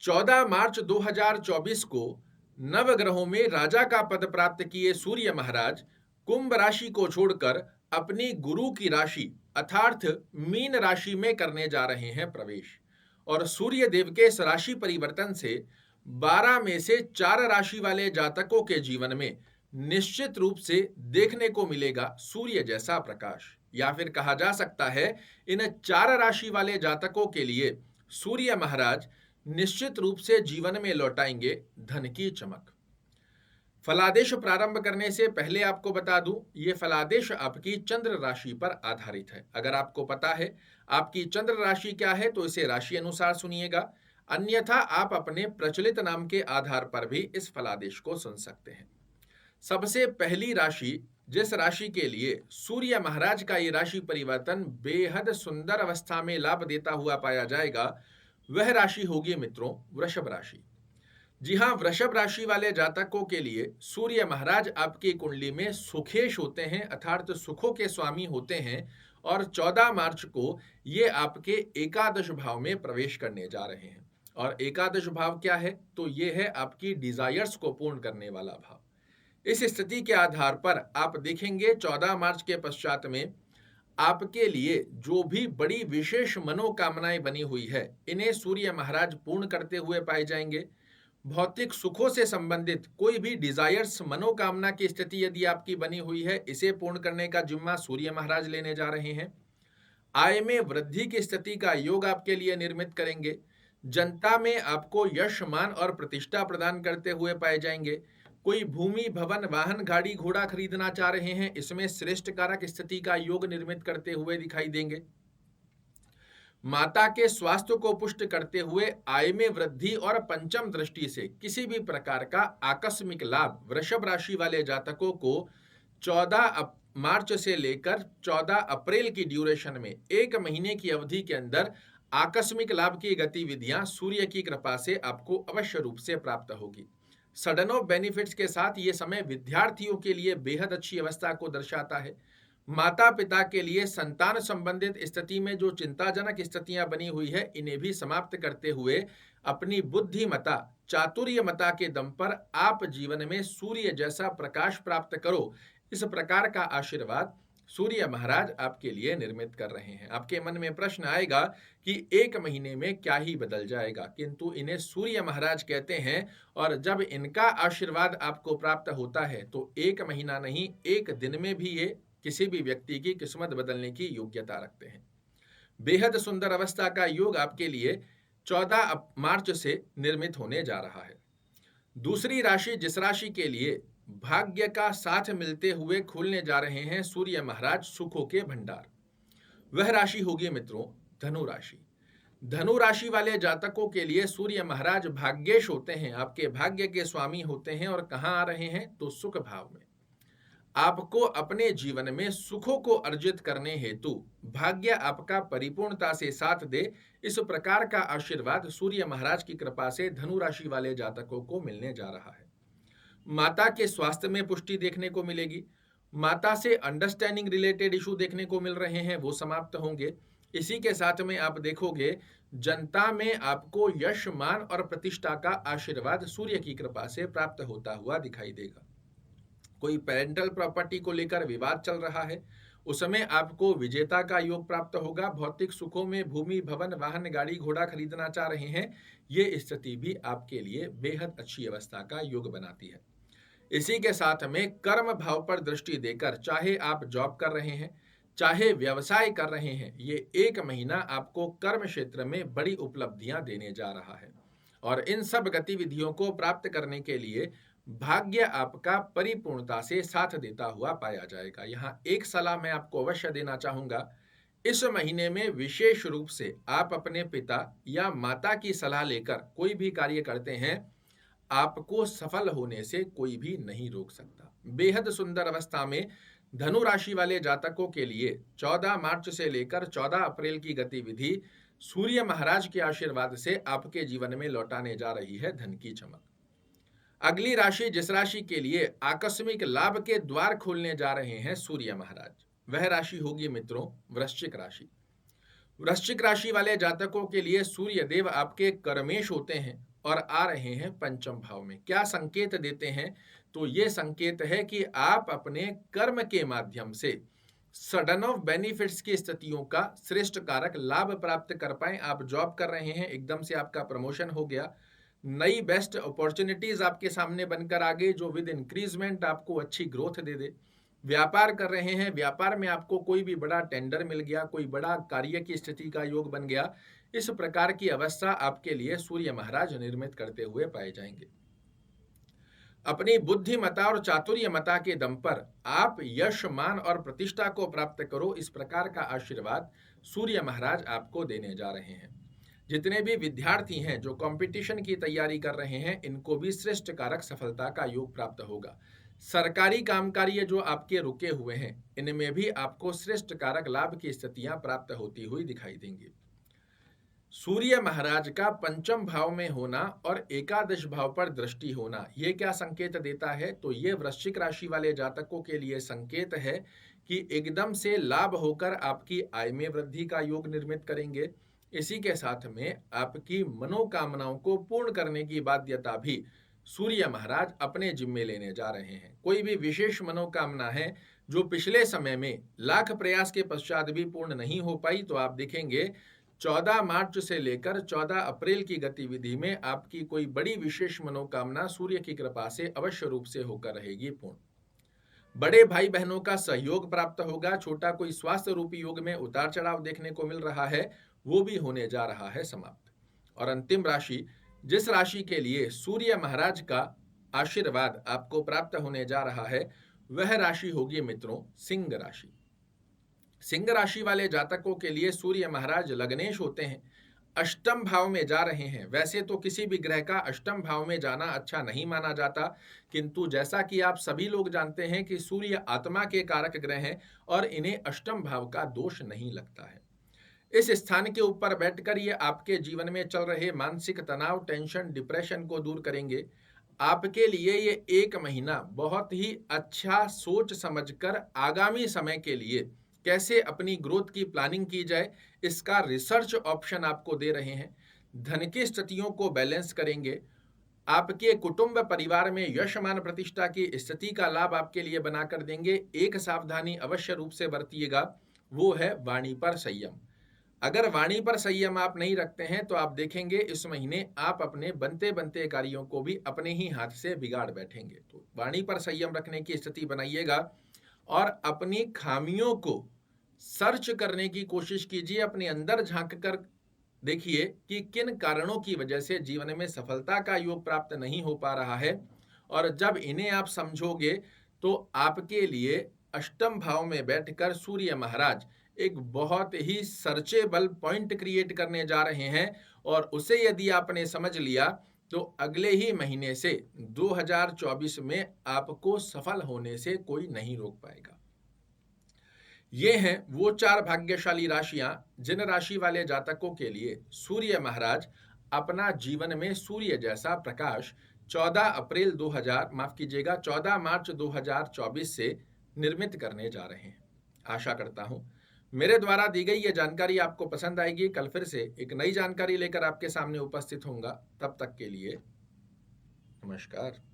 14 मार्च 2024 को नवग्रहों में राजा का पद प्राप्त किए सूर्य महाराज कुंभ राशि को छोड़कर अपनी गुरु की राशि अर्थात मीन राशि में करने जा रहे हैं प्रवेश। और सूर्य देव के इस राशि परिवर्तन से 12 में से 4 राशि वाले जातकों के जीवन में निश्चित रूप से देखने को मिलेगा सूर्य जैसा प्रकाश, या फिर कहा जा सकता है इन 4 राशि वाले जातकों के लिए सूर्य महाराज निश्चित रूप से जीवन में लौटाएंगे धन की चमक। फलादेश प्रारंभ करने से पहले आपको बता दूं, ये फलादेश आपकी चंद्र राशि पर आधारित है। अगर आपको पता है आपकी चंद्र राशि क्या है तो इसे राशि अनुसार सुनिएगा, अन्यथा आप अपने प्रचलित नाम के आधार पर भी इस फलादेश को सुन सकते हैं। सबसे पहली राशि, जिस राशि के लिए सूर्य महाराज का ये राशि परिवर्तन बेहद सुंदर अवस्था में लाभ देता हुआ पाया जाएगा, वह राशि होगी मित्रों वृषभ राशि। जी हां, वृषभ राशि वाले जातकों के लिए सूर्य महाराज आपकी कुंडली में सुखेश होते हैं अर्थात सुखों के स्वामी होते हैं, और 14 मार्च को ये आपके एकादश भाव में प्रवेश करने जा रहे हैं। और एकादश भाव क्या है तो ये है आपकी डिजायर्स को पूर्ण करने वाला भाव। इस स्थिति के आधार पर आप देखेंगे 14 मार्च के पश्चात में आपके लिए जो भी बड़ी विशेष मनोकामनाएं बनी हुई है इन्हें सूर्य महाराज पूर्ण करते हुए पाए जाएंगे। भौतिक सुखों से संबंधित कोई भी डिजायर्स मनोकामना की स्थिति यदि आपकी बनी हुई है, इसे पूर्ण करने का जिम्मा सूर्य महाराज लेने जा रहे हैं। आय में वृद्धि की स्थिति का योग आपके लिए निर्मित करेंगे। जनता में आपको यश मान और प्रतिष्ठा प्रदान करते हुए पाए जाएंगे। कोई भूमि भवन वाहन गाड़ी घोड़ा खरीदना चाह रहे हैं, इसमें श्रेष्ठ कारक स्थिति का योग निर्मित करते हुए दिखाई देंगे। माता के स्वास्थ्य को पुष्ट करते हुए आय में वृद्धि और पंचम दृष्टि से किसी भी प्रकार का आकस्मिक लाभ वृषभ राशि वाले जातकों को 14 मार्च से लेकर 14 अप्रैल की ड्यूरेशन में 1 महीने की अवधि के अंदर आकस्मिक लाभ की गतिविधियां सूर्य की कृपा से आपको अवश्य रूप से प्राप्त होगी। सडन ऑफ बेनिफिट्स के साथ ये समय विद्यार्थियों के लिए बेहद अच्छी अवस्था को दर्शाता है। माता पिता के लिए संतान संबंधित स्थिति में जो चिंताजनक स्थितियां बनी हुई है इन्हें भी समाप्त करते हुए अपनी बुद्धिमता चातुर्यमता के दम पर आप जीवन में सूर्य जैसा प्रकाश प्राप्त करो, इस प्रकार का आशीर्वाद सूर्य महाराज आपके लिए निर्मित कर रहे हैं। आपके मन में प्रश्न आएगा कि 1 महीने में क्या ही बदल जाएगा, किंतु इन्हें सूर्य महाराज कहते हैं और जब इनका आशीर्वाद आपको प्राप्त होता है तो 1 महीना नहीं 1 दिन में भी ये किसी भी व्यक्ति की किस्मत बदलने की योग्यता रखते हैं। बेहद सुंदर अवस्था का योग आपके लिए 14 मार्च से निर्मित होने जा रहा है। दूसरी राशि, जिस राशि के लिए भाग्य का साथ मिलते हुए खुलने जा रहे हैं सूर्य महाराज सुखों के भंडार, वह राशि होगी मित्रों धनु राशि। धनु राशि वाले जातकों के लिए सूर्य महाराज भाग्येश होते हैं, आपके भाग्य के स्वामी होते हैं, और कहां आ रहे हैं तो सुख भाव में। आपको अपने जीवन में सुखों को अर्जित करने हेतु भाग्य आपका परिपूर्णता से साथ दे, इस प्रकार का आशीर्वाद सूर्य महाराज की कृपा से धनु राशि वाले जातकों को मिलने जा रहा है। माता के स्वास्थ्य में पुष्टि देखने को मिलेगी। माता से अंडरस्टैंडिंग रिलेटेड इशू देखने को मिल रहे हैं, वो समाप्त होंगे। इसी के साथ में आप देखोगे जनता में आपको यश मान और प्रतिष्ठा का आशीर्वाद सूर्य की कृपा से प्राप्त होता हुआ दिखाई देगा। कोई पेरेंटल प्रॉपर्टी को लेकर विवाद चल रहा है, उसमें आपको विजेता का योग प्राप्त होगा। भौतिक सुखों में भूमि भवन वाहन गाड़ी घोड़ा खरीदना चाह रहे हैं, ये स्थिति भी आपके लिए बेहद अच्छी अवस्था का योग बनाती है। इसी के साथ में कर्म भाव पर दृष्टि देकर चाहे आप जॉब कर रहे हैं चाहे व्यवसाय कर रहे हैं, ये 1 महीना आपको कर्म क्षेत्र में बड़ी उपलब्धियां देने जा रहा है। और इन सब गतिविधियों को प्राप्त करने के लिए भाग्य आपका परिपूर्णता से साथ देता हुआ पाया जाएगा। यहाँ एक सलाह मैं आपको अवश्य देना चाहूंगा, इस महीने में विशेष रूप से आप अपने पिता या माता की सलाह लेकर कोई भी कार्य करते हैं, आपको सफल होने से कोई भी नहीं रोक सकता। बेहद सुंदर अवस्था में धनु राशि वाले जातकों के लिए 14 मार्च से लेकर 14 अप्रैल की गतिविधि सूर्य महाराज के आशीर्वाद से आपके जीवन में लौटाने जा रही है धन की चमक। अगली राशि, जिस राशि के लिए आकस्मिक लाभ के द्वार खोलने जा रहे हैं सूर्य महाराज, वह राशि होगी मित्रों वृश्चिक राशि। वृश्चिक राशि वाले जातकों के लिए सूर्य देव आपके कर्मेश होते हैं और आ रहे हैं पंचम भाव में। क्या संकेत देते हैं? तो ये संकेत है कि आप अपने कर्म के माध्यम से सडन ऑफ बेनिफिट्स की स्थितियों का श्रेष्ठ कारक लाभ प्राप्त कर पाए। आप जॉब कर रहे हैं, एकदम से आपका प्रमोशन हो गया, नई बेस्ट अपॉर्चुनिटीज आपके सामने बनकर आ गई जो विद इंक्रीजमेंट आपको अच्छी ग्रोथ दे दे। व्यापार कर रहे हैं, व्यापार में आपको कोई भी बड़ा टेंडर मिल गया, कोई बड़ा कार्य की स्थिति का योग बन गया। इस प्रकार की अवस्था आपके लिए सूर्य महाराज निर्मित करते हुए पाए जाएंगे। अपनी बुद्धिमता और चातुर्यमता के दम पर आप यश, मान और प्रतिष्ठा को प्राप्त करो, इस प्रकार का आशीर्वाद सूर्य महाराज आपको देने जा रहे हैं। जितने भी विद्यार्थी हैं जो कंपटीशन की तैयारी कर रहे हैं, इनको भी श्रेष्ठ कारक सफलता का योग प्राप्त होगा। सरकारी कामकार्य जो आपके रुके हुए हैं, इनमें भी आपको श्रेष्ठ कारक लाभ की स्थितियां प्राप्त होती हुई दिखाई देंगी। सूर्य महाराज का पंचम भाव में होना और एकादश भाव पर दृष्टि होना, ये क्या संकेत देता है? तो ये वृश्चिक राशि वाले जातकों के लिए संकेत है कि एकदम से लाभ होकर आपकी आय में वृद्धि का योग निर्मित करेंगे। इसी के साथ में आपकी मनोकामनाओं को पूर्ण करने की बाध्यता भी सूर्य महाराज अपने जिम्मे लेने जा रहे हैं। कोई भी विशेष मनोकामना है जो पिछले समय में लाख प्रयास के पश्चात भी पूर्ण नहीं हो पाई, तो आप देखेंगे 14 मार्च से लेकर 14 अप्रैल की गतिविधि में आपकी कोई बड़ी विशेष मनोकामना सूर्य की कृपा से अवश्य रूप से होकर रहेगी पूर्ण। बड़े भाई बहनों का सहयोग प्राप्त होगा। छोटा कोई स्वास्थ्य रूपी योग में उतार चढ़ाव देखने को मिल रहा है, वो भी होने जा रहा है समाप्त। और अंतिम राशि, जिस राशि के लिए सूर्य महाराज का आशीर्वाद आपको प्राप्त होने जा रहा है, वह राशि होगी मित्रों सिंह राशि। सिंह राशि वाले जातकों के लिए सूर्य महाराज लग्नेश होते हैं, अष्टम भाव में जा रहे हैं। वैसे तो किसी भी ग्रह का अष्टम भाव में जाना अच्छा नहीं माना जाता, किंतु जैसा कि आप सभी लोग जानते हैं कि सूर्य आत्मा के कारक ग्रह हैं और इन्हें अष्टम भाव का दोष नहीं लगता है। इस स्थान के ऊपर बैठकर ये आपके जीवन में चल रहे मानसिक तनाव, टेंशन, डिप्रेशन को दूर करेंगे। आपके लिए ये एक महीना बहुत ही अच्छा सोच समझकर आगामी समय के लिए कैसे अपनी ग्रोथ की प्लानिंग की जाए, इसका रिसर्च ऑप्शन आपको दे रहे हैं। धन की स्थितियों को बैलेंस करेंगे। आपके कुटुंब परिवार में यश, मान, प्रतिष्ठा की स्थिति का लाभ आपके लिए बनाकर देंगे। एक सावधानी अवश्य रूप से बरतिएगा, वो है वाणी पर संयम। अगर वाणी पर संयम आप नहीं रखते हैं तो आप देखेंगे इस महीने आप अपने बनते बनते कार्यों को भी अपने ही हाथ से बिगाड़ बैठेंगे। तो वाणी पर संयम रखने की स्थिति बनाइएगा और अपनी खामियों को सर्च करने की कोशिश कीजिए। अपने अंदर झांक कर देखिए कि किन कारणों की वजह से जीवन में सफलता का योग प्राप्त नहीं हो पा रहा है, और जब इन्हें आप समझोगे तो आपके लिए अष्टम भाव में बैठकर सूर्य महाराज एक बहुत ही सर्चेबल पॉइंट क्रिएट करने जा रहे हैं। और उसे यदि आपने समझ लिया तो अगले ही महीने से 2024 में आपको सफल होने से कोई नहीं रोक पाएगा। ये हैं वो 4 भाग्यशाली राशियां जिन राशि वाले जातकों के लिए सूर्य महाराज अपना जीवन में सूर्य जैसा प्रकाश 14 मार्च 2024 से निर्मित करने जा रहे हैं। आशा करता हूं मेरे द्वारा दी गई ये जानकारी आपको पसंद आएगी। कल फिर से एक नई जानकारी लेकर आपके सामने उपस्थित होऊंगा। तब तक के लिए नमस्कार।